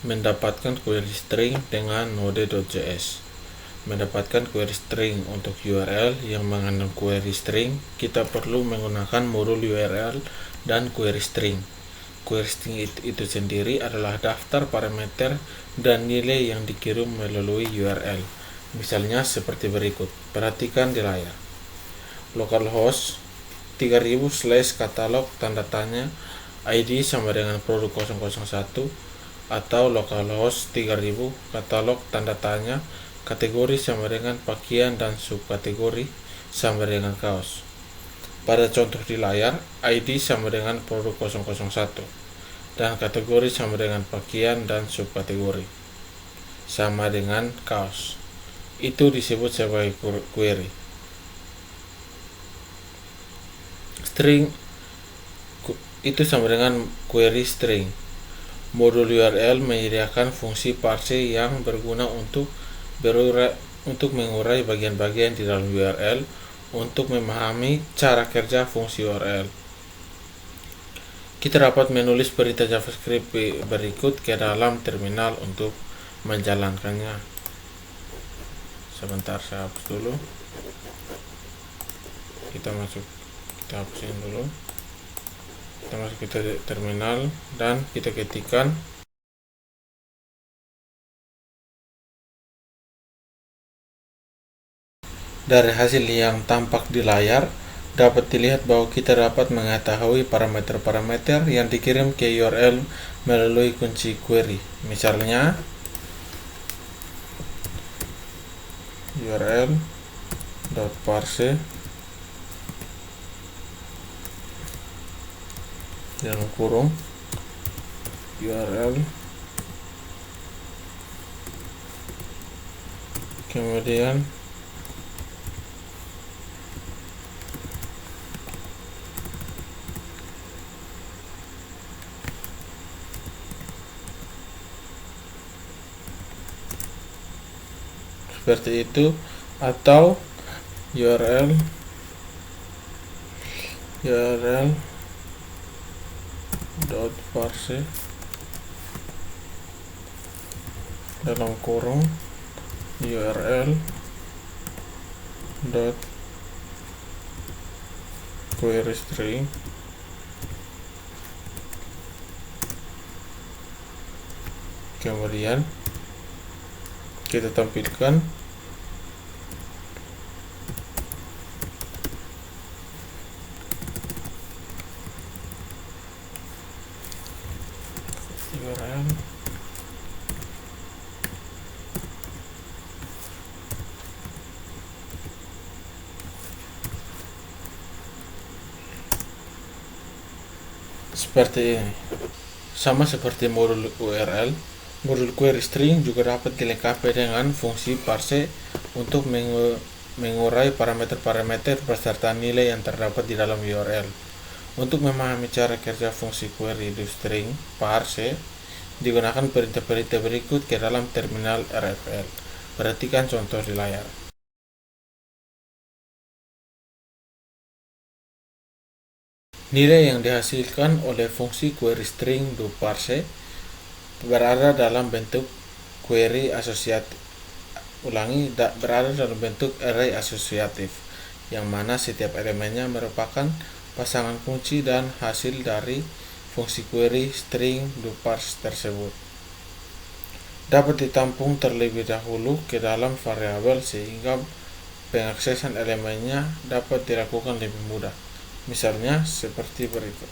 Mendapatkan query string dengan Node.js. Mendapatkan query string untuk URL yang mengandung query string, kita perlu menggunakan modul URL dan query string. Query string itu sendiri adalah daftar parameter dan nilai yang dikirim melalui URL. Misalnya seperti berikut. Perhatikan di layar. Localhost 3000/catalog tanda tanya ID sama dengan produk 001 atau localhost 3000 katalog tanda tanya kategori sama dengan pakaian dan subkategori sama dengan kaos. Pada contoh di layar, ID sama dengan produk 001 dan kategori sama dengan pakaian dan subkategori sama dengan kaos. Itu disebut sebagai query. String itu sama dengan query string. Modul URL menyediakan fungsi parse yang berguna untuk mengurai bagian-bagian di dalam URL untuk memahami cara kerja fungsi URL. Kita dapat menulis perintah JavaScript berikut ke dalam terminal untuk menjalankannya. Sebentar, saya hapus dulu. Kita hapusin dulu. Kita masuk ke terminal dan kita ketikkan dari hasil yang tampak di layar dapat dilihat bahwa kita dapat mengetahui parameter-parameter yang dikirim ke URL melalui kunci query. Misalnya url.parse dalam kurung URL, kemudian seperti itu, atau URL .parse dalam kurung URL .query string kemudian kita tampilkan URL seperti ini. Sama seperti modul URL, modul query string juga dapat dilengkapi dengan fungsi parse untuk mengurai parameter-parameter beserta nilai yang terdapat di dalam URL. Untuk memahami cara kerja fungsi query di string parse, digunakan perintah-perintah berikut ke dalam terminal RFL. Perhatikan contoh di layar. Nilai yang dihasilkan oleh fungsi query string do parse berada dalam bentuk query asosiatif. Berada dalam bentuk array asosiatif, yang mana setiap elemennya merupakan pasangan kunci dan hasil dari fungsi query string do parse tersebut. Dapat ditampung terlebih dahulu ke dalam variabel sehingga pengaksesan elemennya dapat dilakukan lebih mudah. Misalnya seperti berikut.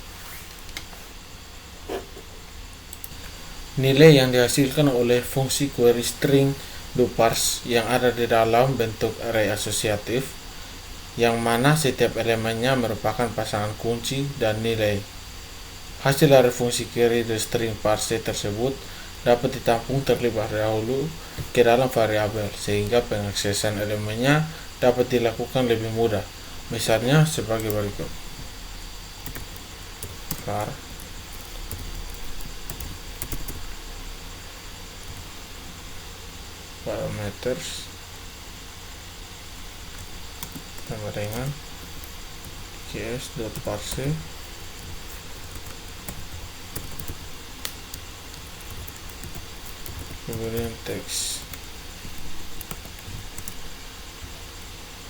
Nilai yang dihasilkan oleh fungsi query string do parse yang ada di dalam bentuk array asosiatif, yang mana setiap elemennya merupakan pasangan kunci dan nilai. Hasil dari fungsi query do string parse tersebut dapat ditampung terlebih dahulu ke dalam variabel sehingga pengaksesan elemennya dapat dilakukan lebih mudah. Misalnya sebagai berikut. Var parameters sama dengan cs.parse kemudian teks,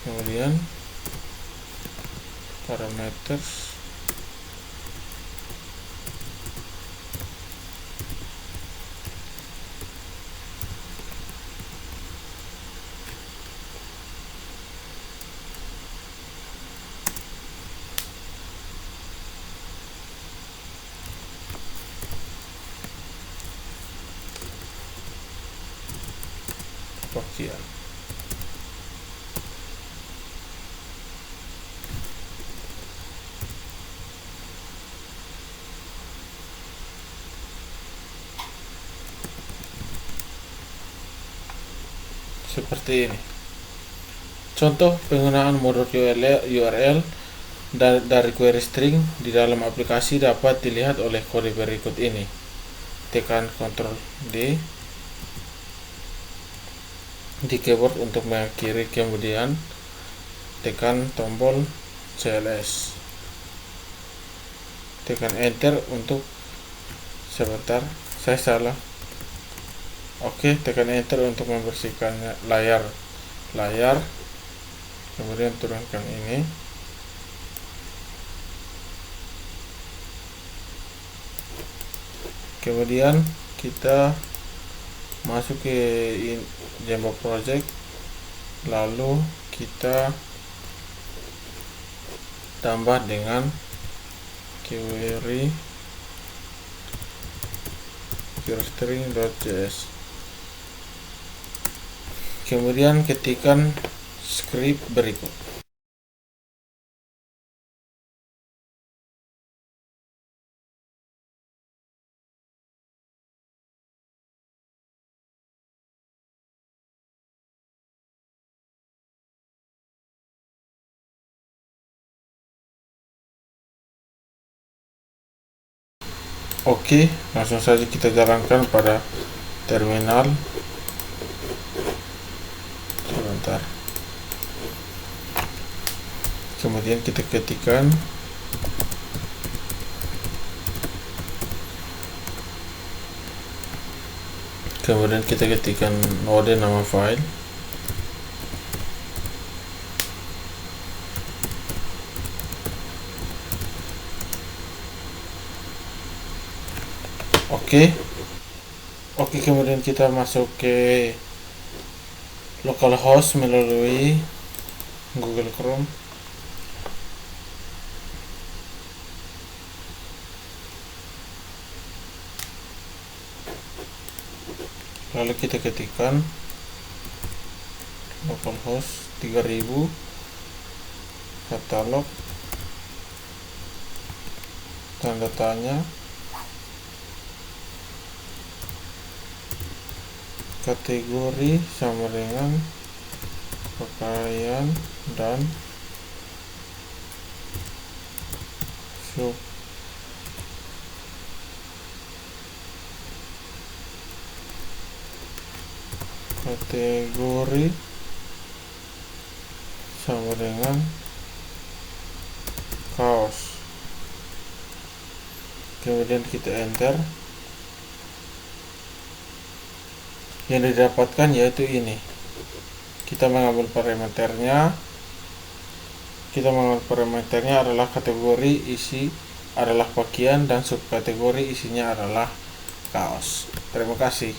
kemudian parameters, bagian. Seperti ini. Contoh penggunaan modul URL dari query string di dalam aplikasi dapat dilihat oleh kode berikut ini. Tekan Ctrl D di keyboard untuk mengakhiri, kemudian tekan tombol CLS, tekan enter untuk sebentar, saya salah. Oke, tekan enter untuk membersihkan layar, kemudian turunkan ini. Kemudian kita masuk ke Jamba Project, lalu kita tambah dengan query string.js. Kemudian ketikkan script berikut. Oke, langsung saja kita jalankan pada terminal. Sebentar. Kemudian kita ketikkan node nama file. Oke, kemudian kita masuk ke localhost melalui Google Chrome. Lalu kita ketikkan localhost 3000 katalog tanda tanya kategori sama dengan pakaian dan sub kategori sama dengan kaos. Kemudian kita enter. Yang didapatkan yaitu ini. Kita mengambil parameternya adalah kategori isi adalah pakaian dan subkategori isinya adalah kaos. Terima kasih.